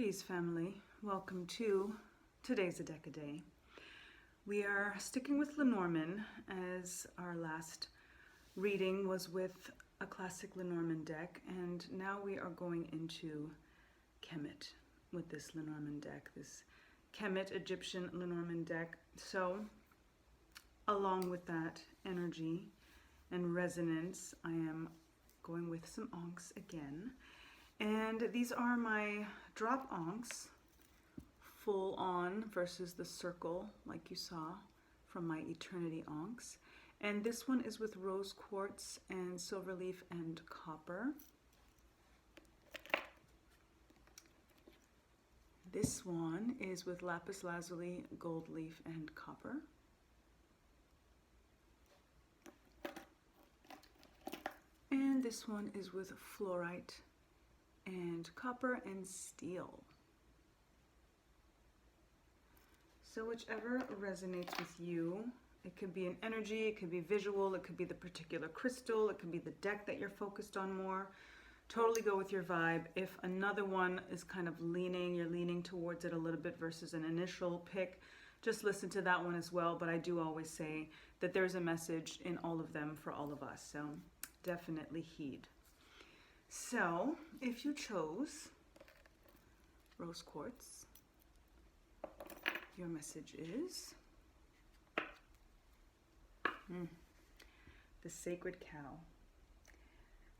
Peace, family. Welcome to today's A Deck a Day. We are sticking with Lenormand, as our last reading was with a classic Lenormand deck, and now we are going into Kemet with this Lenormand deck, this Kemet Egyptian Lenormand deck. So, along with that energy and resonance, I am going with some onks again. And these are my drop onks, full on versus the circle like you saw from my eternity onks. And this one is with rose quartz and silver leaf and copper. This one is with lapis lazuli, gold leaf and copper. And this one is with fluorite and copper and steel. So whichever resonates with you, it could be an energy, it could be visual, it could be the particular crystal, it could be the deck that you're focused on more. Totally go with your vibe. If another one is kind of you're leaning towards it a little bit versus an initial pick, just listen to that one as well. But I do always say that there's a message in all of them for all of us. So definitely heed. So, if you chose rose quartz, your message is the sacred cow.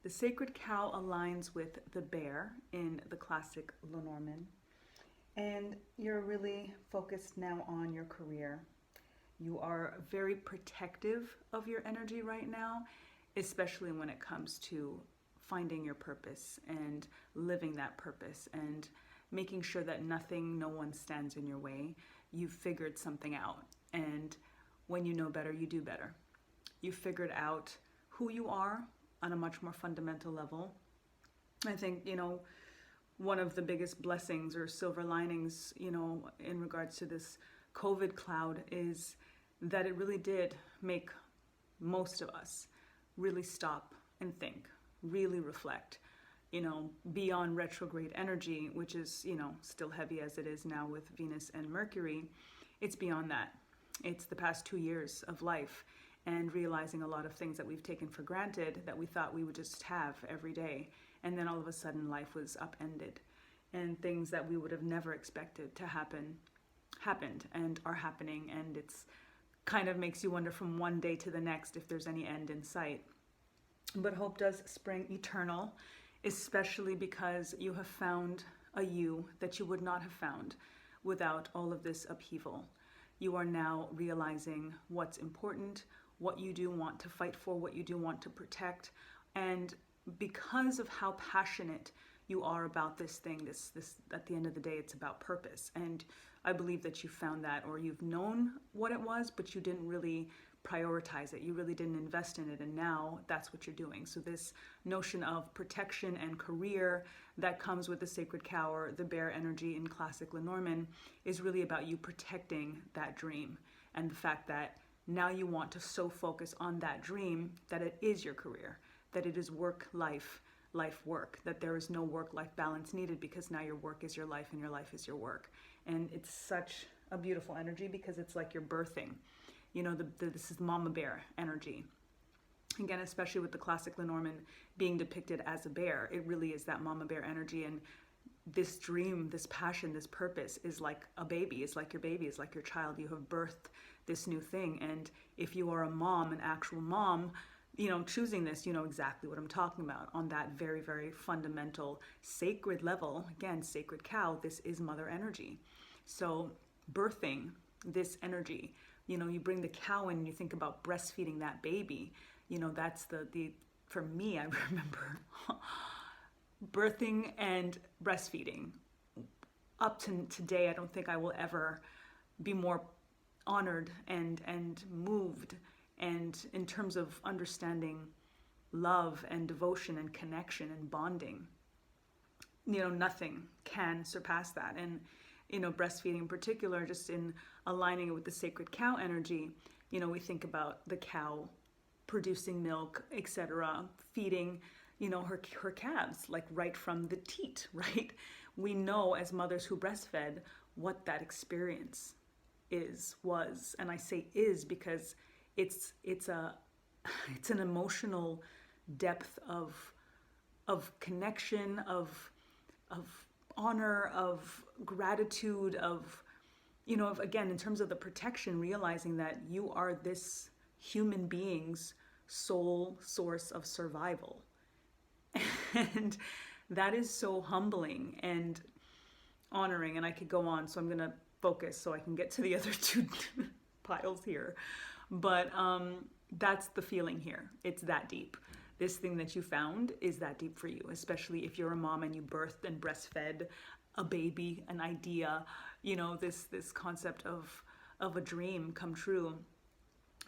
The sacred cow aligns with the bear in the classic Lenormand, and you're really focused now on your career. You are very protective of your energy right now, especially when it comes to finding your purpose and living that purpose and making sure that no one stands in your way. You've figured something out, and when you know better, you do better. You figured out who you are on a much more fundamental level. I think, one of the biggest blessings or silver linings, in regards to this COVID cloud is that it really did make most of us really stop and think, really reflect, beyond retrograde energy, which is, still heavy as it is now with Venus and Mercury. It's beyond that. It's the past 2 years of life and realizing a lot of things that we've taken for granted that we thought we would just have every day. And then all of a sudden life was upended, and things that we would have never expected to happen happened and are happening. And it's kind of makes you wonder from one day to the next if there's any end in sight. But hope does spring eternal, especially because you have found a you that you would not have found without all of this upheaval. You are now realizing what's important, what you do want to fight for, what you do want to protect. And because of how passionate you are about this thing, this at the end of the day, it's about purpose. And I believe that you found that, or you've known what it was, but you didn't really prioritize it. You really didn't invest in it, and now that's what you're doing. So this notion of protection and career that comes with the sacred cow or the bear energy in classic Lenormand is really about you protecting that dream, and the fact that now you want to so focus on that dream that it is your career, that it is work, life, life, work, that there is no work-life balance needed, because now your work is your life and your life is your work. And it's such a beautiful energy because it's like you're birthing. This is mama bear energy. Again, especially with the classic Lenormand being depicted as a bear, it really is that mama bear energy. And this dream, this passion, this purpose is like a baby. It's like your baby, it's like your child. You have birthed this new thing. And if you are a mom, an actual mom, choosing this, you know exactly what I'm talking about on that very, very fundamental sacred level. Again, sacred cow, this is mother energy. So birthing this energy, you bring the cow in and you think about breastfeeding that baby. That's the for me, I remember birthing and breastfeeding. Up to today, I don't think I will ever be more honored and moved, and in terms of understanding love and devotion and connection and bonding. Nothing can surpass that. And breastfeeding in particular, just in aligning it with the sacred cow energy, we think about the cow producing milk, etc., feeding, her calves, like right from the teat, right? we know as mothers who breastfed what that experience was. And I say is because it's an emotional depth of connection, of honor, of gratitude, of, again, in terms of the protection, realizing that you are this human being's sole source of survival. And that is so humbling and honoring. And I could go on, so I'm going to focus so I can get to the other two piles here. But that's the feeling here. It's that deep. This thing that you found is that deep for you, especially if you're a mom and you birthed and breastfed a baby, an idea, this concept of a dream come true.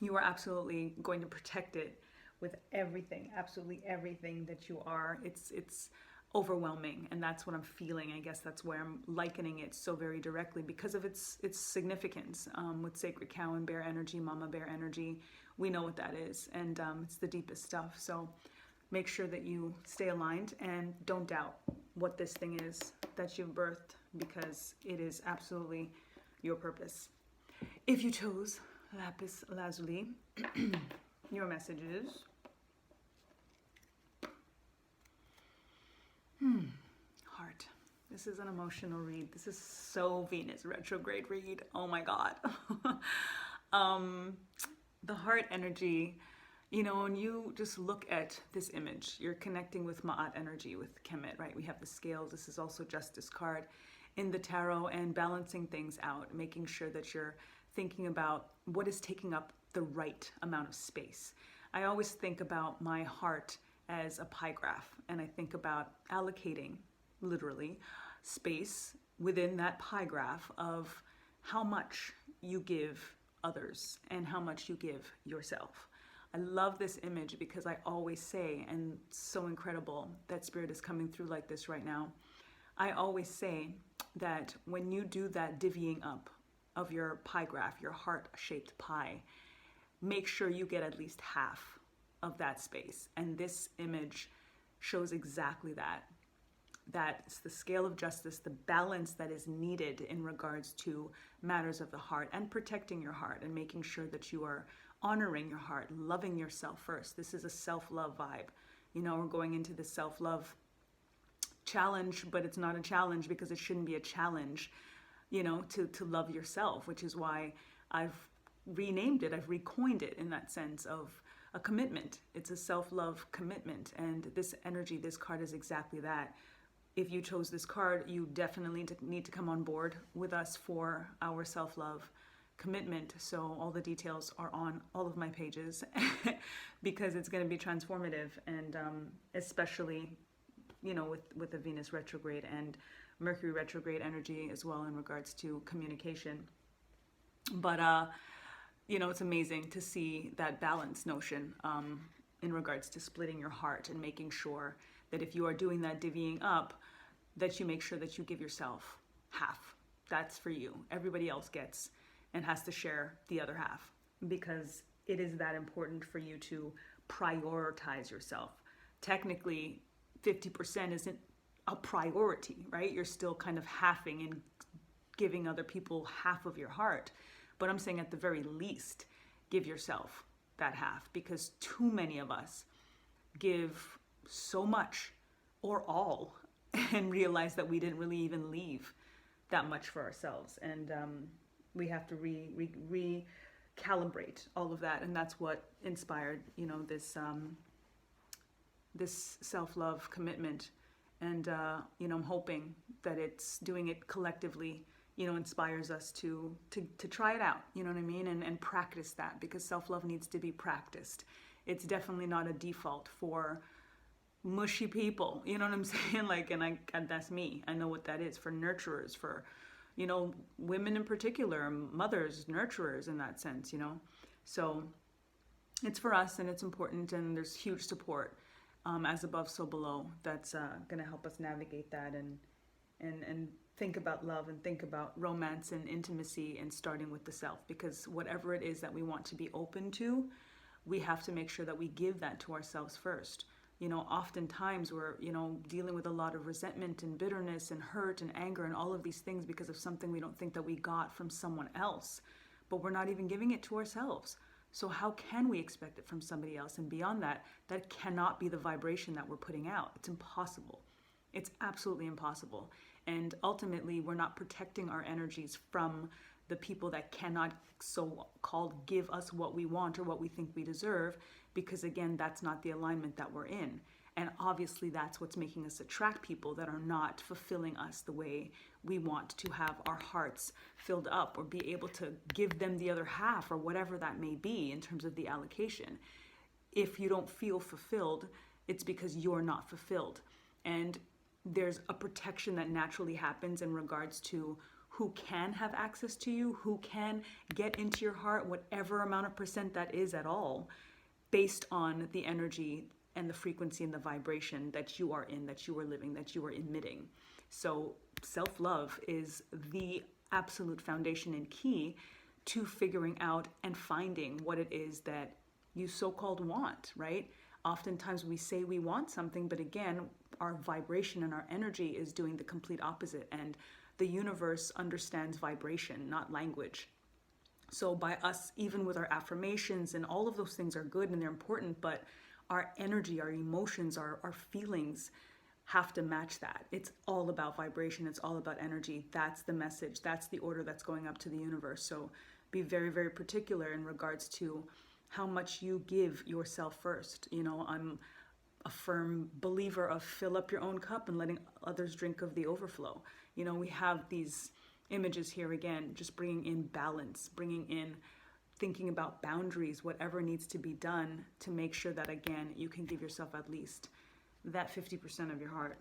You are absolutely going to protect it with everything, absolutely everything that you are. It's overwhelming, and that's what I'm feeling. I guess that's where I'm likening it so very directly because of its significance with sacred cow and bear energy, mama bear energy. We know what that is, and it's the deepest stuff. So make sure that you stay aligned and don't doubt what this thing is that you've birthed, because it is absolutely your purpose. If you chose lapis lazuli, your message is heart. This is an emotional read. This is so Venus retrograde read. Oh my God. The heart energy, when you just look at this image, you're connecting with Ma'at energy, with Kemet, right? We have the scales. This is also Justice card in the tarot, and balancing things out, making sure that you're thinking about what is taking up the right amount of space. I always think about my heart as a pie graph, and I think about allocating, literally, space within that pie graph of how much you give others and how much you give yourself. I love this image because I always say, and so incredible that Spirit is coming through like this right now, I always say that when you do that divvying up of your pie graph, your heart-shaped pie, make sure you get at least half of that space. And this image shows exactly that. That's the scale of justice, the balance that is needed in regards to matters of the heart and protecting your heart and making sure that you are honoring your heart, loving yourself first. This is a self-love vibe. We're going into the self-love challenge, but it's not a challenge because it shouldn't be a challenge, to love yourself, which is why I've renamed it, I've recoined it in that sense of a commitment. It's a self-love commitment, and this energy, this card is exactly that. If you chose this card, you definitely need to come on board with us for our self-love commitment. So all the details are on all of my pages because it's going to be transformative, and especially, with the Venus retrograde and Mercury retrograde energy as well in regards to communication. But, it's amazing to see that balance notion in regards to splitting your heart and making sure that if you are doing that divvying up, that you make sure that you give yourself half. That's for you. Everybody else gets and has to share the other half, because it is that important for you to prioritize yourself. Technically, 50% isn't a priority, right? You're still kind of halving and giving other people half of your heart. But I'm saying at the very least, give yourself that half, because too many of us give so much or all and realize that we didn't really even leave that much for ourselves. And we have to recalibrate all of that. And that's what inspired, this self-love commitment. And, I'm hoping that it's doing it collectively, inspires us to try it out, you know what I mean? And practice that, because self-love needs to be practiced. It's definitely not a default for mushy people, you know what I'm saying? And that's me. I know what that is for nurturers, for, women in particular, mothers, nurturers in that sense, So it's for us, and it's important, and there's huge support, as above, so below, that's going to help us navigate that and think about love and think about romance and intimacy, and starting with the self, because whatever it is that we want to be open to, we have to make sure that we give that to ourselves first. Oftentimes we're, dealing with a lot of resentment and bitterness and hurt and anger and all of these things because of something we don't think that we got from someone else, but we're not even giving it to ourselves. So how can we expect it from somebody else? And beyond that, that cannot be the vibration that we're putting out. It's impossible. It's absolutely impossible. And ultimately, we're not protecting our energies from the people that cannot so-called give us what we want or what we think we deserve, because again, that's not the alignment that we're in. And obviously that's what's making us attract people that are not fulfilling us the way we want to have our hearts filled up, or be able to give them the other half, or whatever that may be in terms of the allocation. If you don't feel fulfilled, it's because you're not fulfilled. And there's a protection that naturally happens in regards to who can have access to you, who can get into your heart, whatever amount of percent that is at all, based on the energy and the frequency and the vibration that you are in, that you are living, that you are emitting. So self-love is the absolute foundation and key to figuring out and finding what it is that you so-called want, right? Oftentimes we say we want something, but again, our vibration and our energy is doing the complete opposite. And the universe understands vibration, not language. So by us, even with our affirmations and all of those things are good and they're important, but our energy, our emotions, our feelings have to match that. It's all about vibration. It's all about energy. That's the message. That's the order that's going up to the universe. So be very, very particular in regards to how much you give yourself first. I'm a firm believer of fill up your own cup and letting others drink of the overflow. We have these images here again, just bringing in balance, bringing in thinking about boundaries, whatever needs to be done to make sure that, again, you can give yourself at least that 50% of your heart.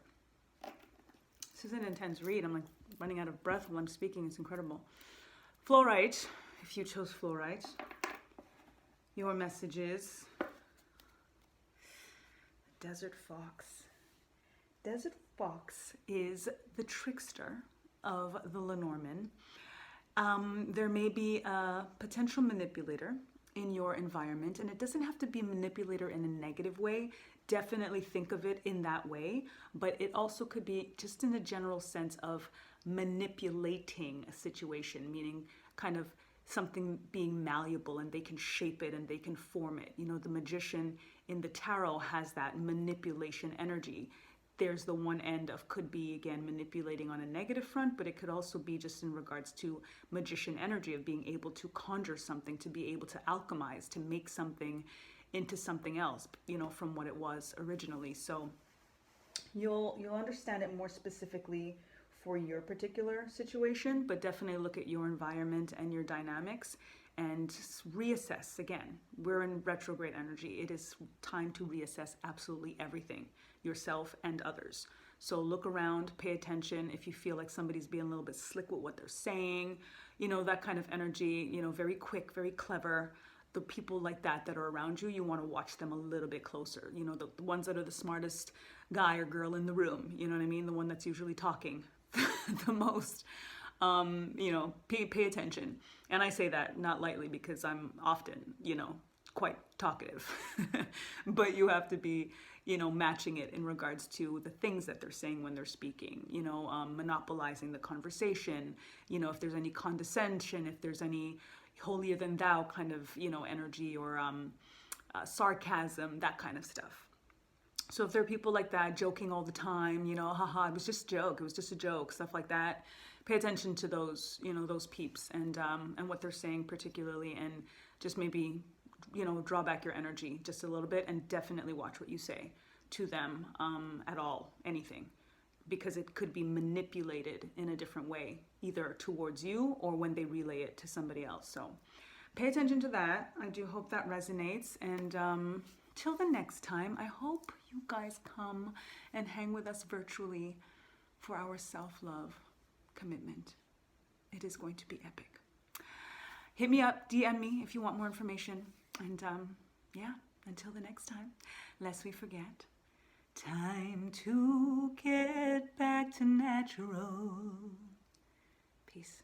This is an intense read. I'm like running out of breath while I'm speaking. It's incredible. Fluorite, if you chose fluorite, your message is Desert Fox. Desert Fox is the trickster of the Lenormand. There may be a potential manipulator in your environment, and it doesn't have to be a manipulator in a negative way. Definitely think of it in that way, but it also could be just in a general sense of manipulating a situation, meaning kind of something being malleable and they can shape it and they can form it. The magician in the tarot has that manipulation energy. There's the one end of could be, again, manipulating on a negative front, but it could also be just in regards to magician energy of being able to conjure something, to be able to alchemize, to make something into something else, from what it was originally. So you'll understand it more specifically for your particular situation, but definitely look at your environment and your dynamics and reassess. Again, we're in retrograde energy. It is time to reassess absolutely everything, yourself and others. So look around, pay attention. If you feel like somebody's being a little bit slick with what they're saying, that kind of energy, very quick, very clever, the people like that are around you, you want to watch them a little bit closer. The ones that are the smartest guy or girl in the room, you know what I mean? The one that's usually talking the most. Pay attention. And I say that not lightly because I'm often, quite talkative. But you have to be, matching it in regards to the things that they're saying when they're speaking, monopolizing the conversation, if there's any condescension, if there's any holier than thou kind of, energy or sarcasm, that kind of stuff. So if there are people like that joking all the time, haha, it was just a joke, stuff like that, pay attention to those, those peeps and what they're saying particularly, and just maybe, draw back your energy just a little bit and definitely watch what you say to them at all, anything, because it could be manipulated in a different way, either towards you or when they relay it to somebody else. So pay attention to that. I do hope that resonates. And till the next time, I hope you guys come and hang with us virtually for our self-love commitment. It is going to be epic. Hit me up, DM me if you want more information. And until the next time, lest we forget, time to get back to natural. Peace.